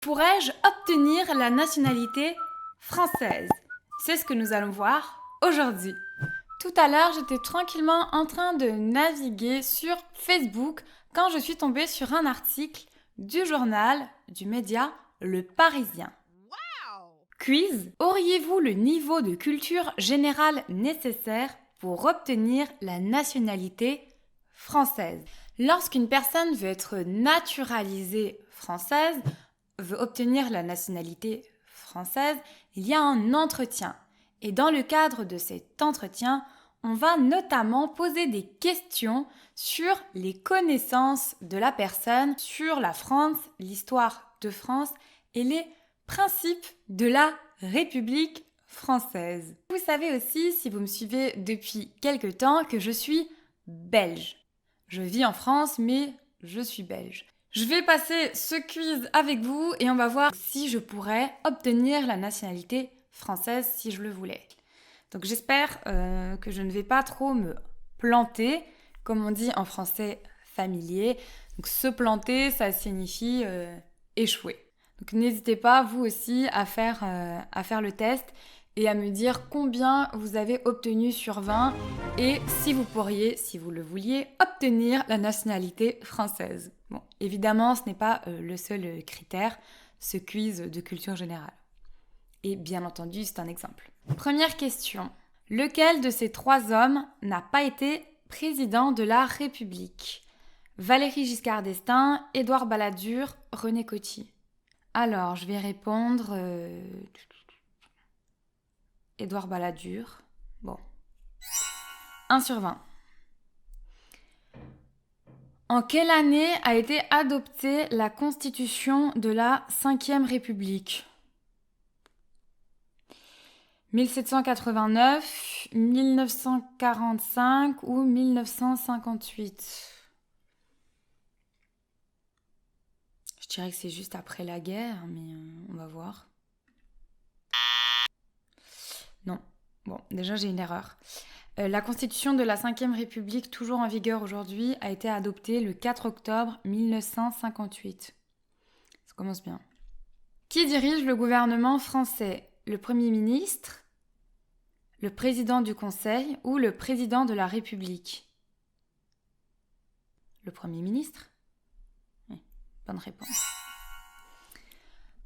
Pourrais-je obtenir la nationalité française? C'est ce que nous allons voir aujourd'hui. Tout à l'heure, j'étais tranquillement en train de naviguer sur Facebook quand je suis tombée sur un article du journal du média Le Parisien. Quiz, auriez-vous le niveau de culture générale nécessaire pour obtenir la nationalité française? Lorsqu'une personne veut être naturalisée française, veut obtenir la nationalité française, il y a un entretien. Et dans le cadre de cet entretien, on va notamment poser des questions sur les connaissances de la personne, sur la France, l'histoire de France et les principes de la République française. Vous savez aussi, si vous me suivez depuis quelque temps, que je suis belge. Je vis en France, mais je suis belge. Je vais passer ce quiz avec vous et on va voir si je pourrais obtenir la nationalité française si je le voulais. Donc j'espère que je ne vais pas trop me planter, comme on dit en français familier. Donc se planter, ça signifie échouer. Donc n'hésitez pas, vous aussi, à faire le test et à me dire combien vous avez obtenu sur 20 et si vous pourriez, si vous le vouliez, obtenir la nationalité française. Bon, évidemment, ce n'est pas le seul critère, ce quiz de culture générale. Et bien entendu, c'est un exemple. Première question. Lequel de ces trois hommes n'a pas été président de la République? Valéry Giscard d'Estaing, Édouard Balladur, René Coty. Alors, je vais répondre... Édouard Balladur. Bon. 1 sur 20. En quelle année a été adoptée la Constitution de la Ve République? 1789, 1945 ou 1958? Je dirais que c'est juste après la guerre, mais on va voir. Non. Bon, déjà j'ai une erreur. La Constitution de la Ve République, toujours en vigueur aujourd'hui, a été adoptée le 4 octobre 1958. Ça commence bien. Qui dirige le gouvernement français? Le Premier ministre, le président du Conseil ou le président de la République? Le Premier ministre? Oui, bonne réponse.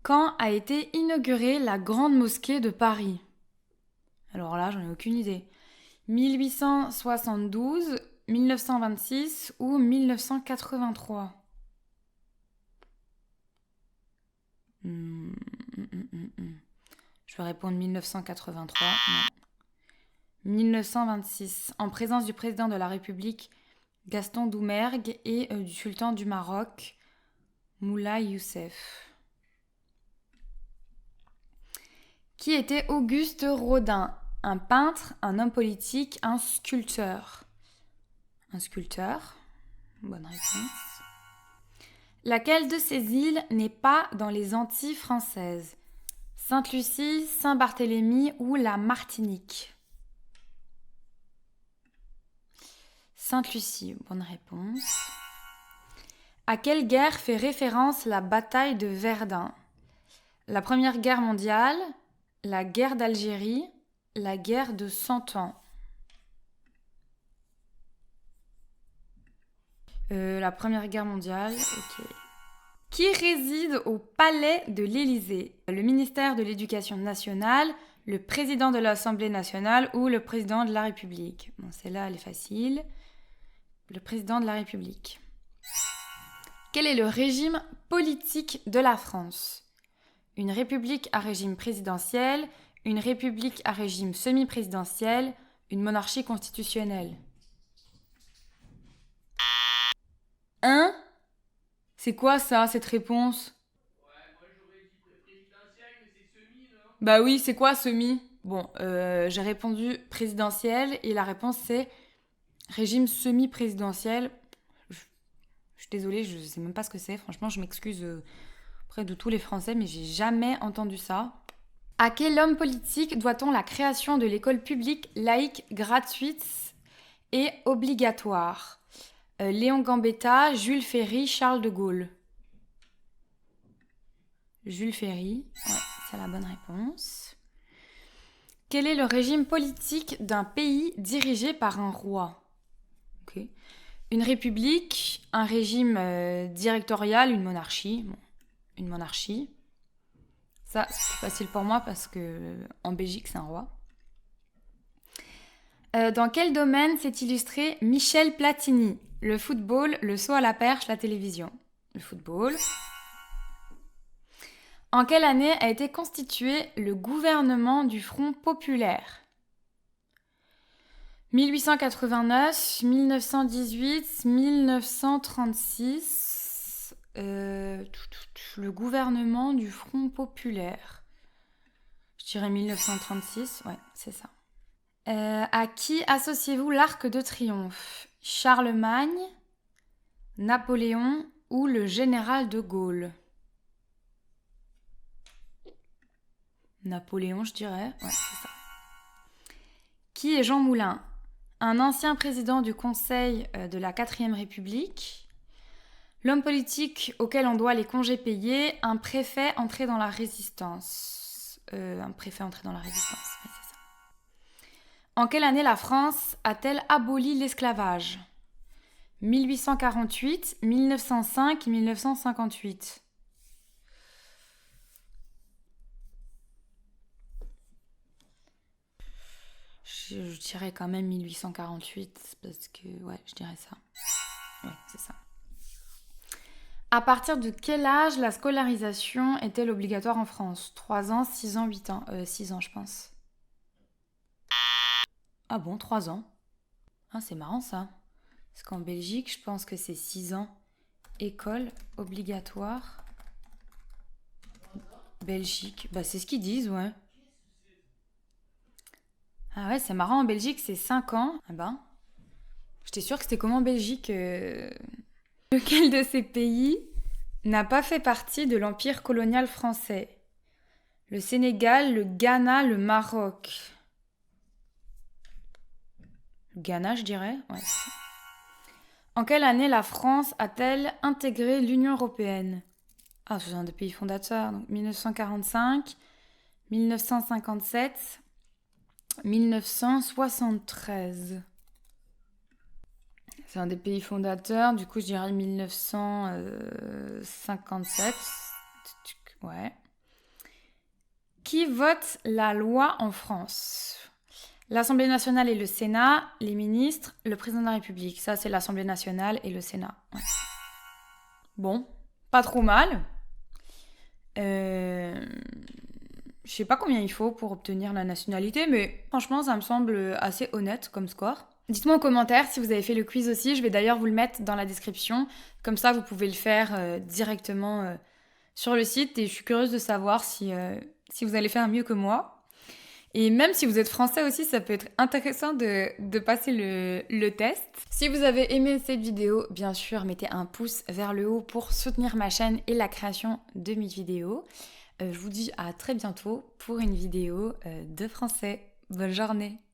Quand a été inaugurée la Grande Mosquée de Paris? Alors là, j'en ai aucune idée. 1872, 1926 ou 1983? Je vais répondre 1983. Non. 1926, en présence du président de la République Gaston Doumergue et du sultan du Maroc Moulay Youssef. Qui était Auguste Rodin? Un peintre, un homme politique, un sculpteur? Un sculpteur. Bonne réponse. Laquelle de ces îles n'est pas dans les Antilles françaises? Sainte-Lucie, Saint-Barthélemy ou la Martinique? Sainte-Lucie, bonne réponse. À quelle guerre fait référence la bataille de Verdun? La Première Guerre mondiale, la guerre d'Algérie, la guerre de 100 ans? La Première Guerre mondiale, ok. Qui réside au palais de l'Élysée? Le ministère de l'Éducation nationale, le président de l'Assemblée nationale ou le président de la République? Bon, celle-là, elle est facile. Le président de la République. Quel est le régime politique de la France? Une république à régime présidentiel, une république à régime semi-présidentiel, une monarchie constitutionnelle? Hein? C'est quoi ça, cette réponse? Ouais, moi j'aurais dit présidentiel, mais c'est semi, non? Bah oui, c'est quoi semi? Bon, j'ai répondu présidentiel et la réponse c'est régime semi-présidentiel. Je suis désolée, je sais même pas ce que c'est. Franchement, je m'excuse auprès de tous les Français, mais j'ai jamais entendu ça. À quel homme politique doit-on la création de l'école publique laïque gratuite et obligatoire? Léon Gambetta, Jules Ferry, Charles de Gaulle? Jules Ferry. Ouais, c'est la bonne réponse. Quel est le régime politique d'un pays dirigé par un roi? Ok. Une république, un régime directorial, une monarchie. Bon, une monarchie. Ça, c'est plus facile pour moi parce que en Belgique, c'est un roi. Dans quel domaine s'est illustré Michel Platini? Le football, le saut à la perche, la télévision. Le football. En quelle année a été constitué le gouvernement du Front populaire? 1889, 1918, 1936. Le gouvernement du Front populaire. Je dirais 1936. Ouais, c'est ça. À qui associez-vous l'Arc de Triomphe? Charlemagne, Napoléon ou le général de Gaulle? Napoléon, je dirais. Ouais, c'est ça. Qui est Jean Moulin? Un ancien président du Conseil de la 4e République, l'homme politique auquel on doit les congés payés, un préfet entré dans la Résistance. Un préfet entré dans la Résistance, oui, c'est ça. En quelle année la France a-t-elle aboli l'esclavage? 1848, 1905, 1958. Je dirais quand même 1848 parce que, ouais, je dirais ça. Ouais, c'est ça. À partir de quel âge la scolarisation est-elle obligatoire en France? 3 ans, 6 ans, 8 ans 6 ans, je pense. Ah bon, 3 ans. Ah, c'est marrant ça. Parce qu'en Belgique, je pense que c'est 6 ans. École obligatoire. Belgique. Bah, c'est ce qu'ils disent, ouais. Ah ouais, c'est marrant, en Belgique, c'est 5 ans. Ah ben, j'étais sûre que c'était comme en Belgique. Lequel de ces pays n'a pas fait partie de l'empire colonial français? Le Sénégal, le Ghana, le Maroc. Le Ghana, je dirais. Ouais, c'est ça. En quelle année la France a-t-elle intégré l'Union européenne? Ah, c'est un des pays fondateurs. Donc 1945, 1957, 1973. C'est un des pays fondateurs. Du coup, je dirais 1957. Ouais. Qui vote la loi en France? L'Assemblée nationale et le Sénat, les ministres, le président de la République. Ça, c'est l'Assemblée nationale et le Sénat. Ouais. Bon, pas trop mal. Je sais pas combien il faut pour obtenir la nationalité, mais franchement, ça me semble assez honnête comme score. Dites-moi en commentaire si vous avez fait le quiz aussi. Je vais d'ailleurs vous le mettre dans la description. Comme ça, vous pouvez le faire directement sur le site. Et je suis curieuse de savoir si vous allez faire mieux que moi. Et même si vous êtes français aussi, ça peut être intéressant de passer le test. Si vous avez aimé cette vidéo, bien sûr, mettez un pouce vers le haut pour soutenir ma chaîne et la création de mes vidéos. Je vous dis à très bientôt pour une vidéo de français. Bonne journée!